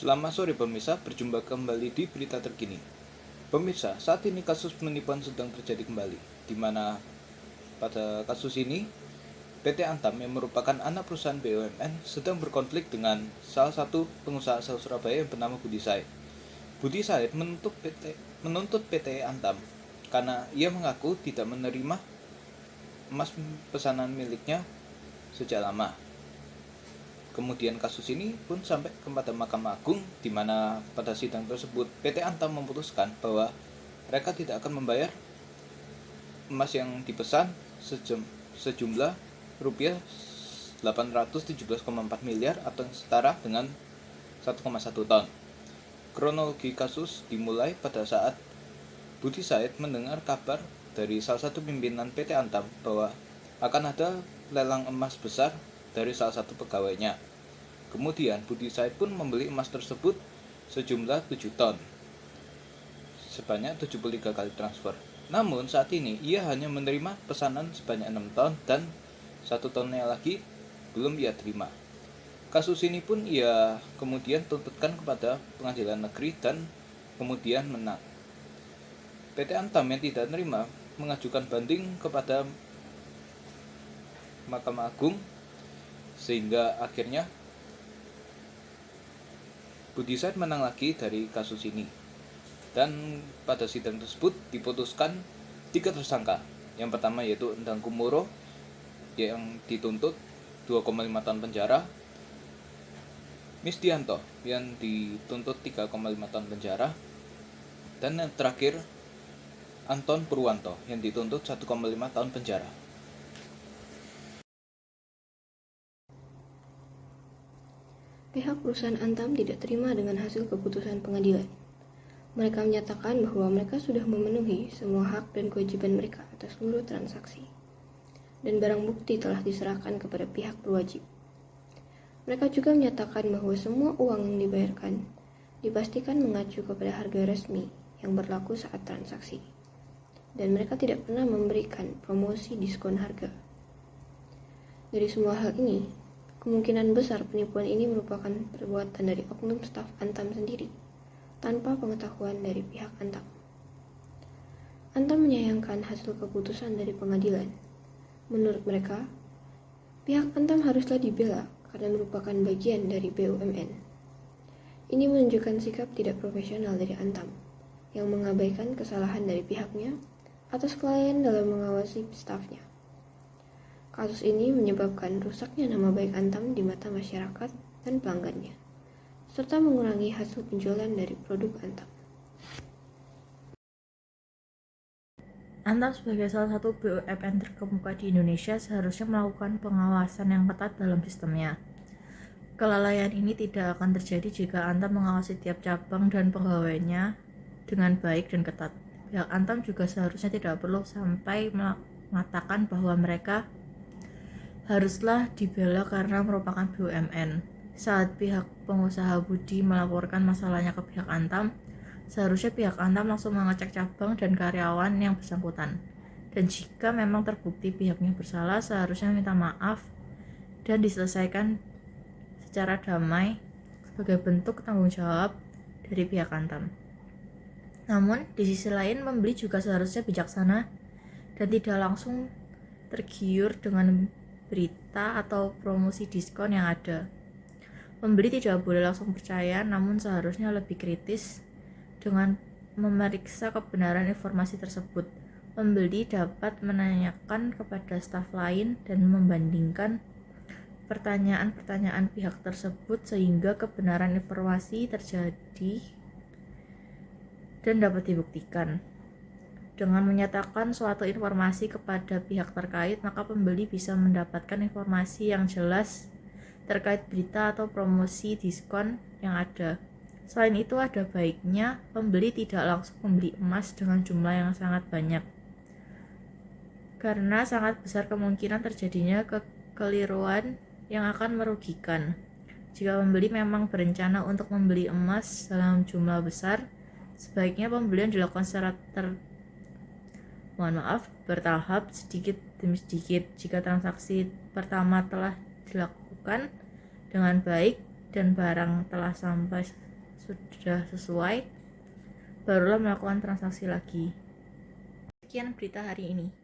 Selamat sore pemirsa, berjumpa kembali di berita terkini. Pemirsa, saat ini kasus penipuan sedang terjadi kembali, di mana pada kasus ini PT Antam yang merupakan anak perusahaan BUMN sedang berkonflik dengan salah satu pengusaha asal Surabaya yang bernama Budi Said. Budi Said menuntut PT Antam karena ia mengaku tidak menerima emas pesanan miliknya sejak lama. Kemudian kasus ini pun sampai kepada Mahkamah Agung, di mana pada sidang tersebut PT Antam memutuskan bahwa mereka tidak akan membayar emas yang dipesan sejumlah rupiah 817,4 miliar atau setara dengan 1,1 ton. Kronologi kasus dimulai pada saat Budi Said mendengar kabar dari salah satu pimpinan PT Antam bahwa akan ada lelang emas besar dari salah satu pegawainya. Kemudian Budi Said pun membeli emas tersebut sejumlah 7 ton, sebanyak 73 kali transfer. Namun saat ini ia hanya menerima pesanan sebanyak 6 ton dan 1 tonnya lagi belum ia terima. Kasus ini pun ia kemudian tuntutkan kepada pengadilan negeri dan kemudian menang. PT Antam yang tidak menerima mengajukan banding kepada Mahkamah Agung, sehingga akhirnya Budi Said menang lagi dari kasus ini. Dan pada sidang tersebut diputuskan 3 tersangka. Yang pertama yaitu Endang Kumoro yang dituntut 2,5 tahun penjara, Misdianto yang dituntut 3,5 tahun penjara, dan yang terakhir Anton Purwanto yang dituntut 1,5 tahun penjara. Pihak perusahaan Antam tidak terima dengan hasil keputusan pengadilan. Mereka menyatakan bahwa mereka sudah memenuhi semua hak dan kewajiban mereka atas seluruh transaksi, dan barang bukti telah diserahkan kepada pihak berwajib. Mereka juga menyatakan bahwa semua uang yang dibayarkan dipastikan mengacu kepada harga resmi yang berlaku saat transaksi, dan mereka tidak pernah memberikan promosi diskon harga. Dari semua hal ini, kemungkinan besar penipuan ini merupakan perbuatan dari oknum staf Antam sendiri, tanpa pengetahuan dari pihak Antam. Antam menyayangkan hasil keputusan dari pengadilan. Menurut mereka, pihak Antam haruslah dibela karena merupakan bagian dari BUMN. Ini menunjukkan sikap tidak profesional dari Antam, yang mengabaikan kesalahan dari pihaknya atas kelalaian dalam mengawasi stafnya. Kasus ini menyebabkan rusaknya nama baik Antam di mata masyarakat dan pelanggannya, serta mengurangi hasil penjualan dari produk Antam. Antam sebagai salah satu BUMN terkemuka di Indonesia seharusnya melakukan pengawasan yang ketat dalam sistemnya. Kelalaian ini tidak akan terjadi jika Antam mengawasi tiap cabang dan pegawainya dengan baik dan ketat. Pihak Antam juga seharusnya tidak perlu sampai mengatakan bahwa mereka haruslah dibela karena merupakan BUMN. Saat pihak pengusaha Budi melaporkan masalahnya ke pihak Antam, seharusnya pihak Antam langsung mengecek cabang dan karyawan yang bersangkutan. Dan jika memang terbukti pihaknya bersalah, seharusnya minta maaf dan diselesaikan secara damai sebagai bentuk tanggung jawab dari pihak Antam. Namun, di sisi lain, pembeli juga seharusnya bijaksana dan tidak langsung tergiur dengan berita atau promosi diskon yang ada. Pembeli tidak boleh langsung percaya, namun seharusnya lebih kritis dengan memeriksa kebenaran informasi tersebut. Pembeli dapat menanyakan kepada staf lain dan membandingkan pertanyaan-pertanyaan pihak tersebut sehingga kebenaran informasi terjadi dan dapat dibuktikan. Dengan menyatakan suatu informasi kepada pihak terkait, maka pembeli bisa mendapatkan informasi yang jelas terkait berita atau promosi diskon yang ada. Selain itu, ada baiknya pembeli tidak langsung membeli emas dengan jumlah yang sangat banyak, karena sangat besar kemungkinan terjadinya kekeliruan yang akan merugikan. Jika pembeli memang berencana untuk membeli emas dalam jumlah besar, sebaiknya pembelian dilakukan secara bertahap, sedikit demi sedikit. Jika transaksi pertama telah dilakukan dengan baik dan barang telah sampai sudah sesuai, barulah melakukan transaksi lagi. Sekian berita hari ini.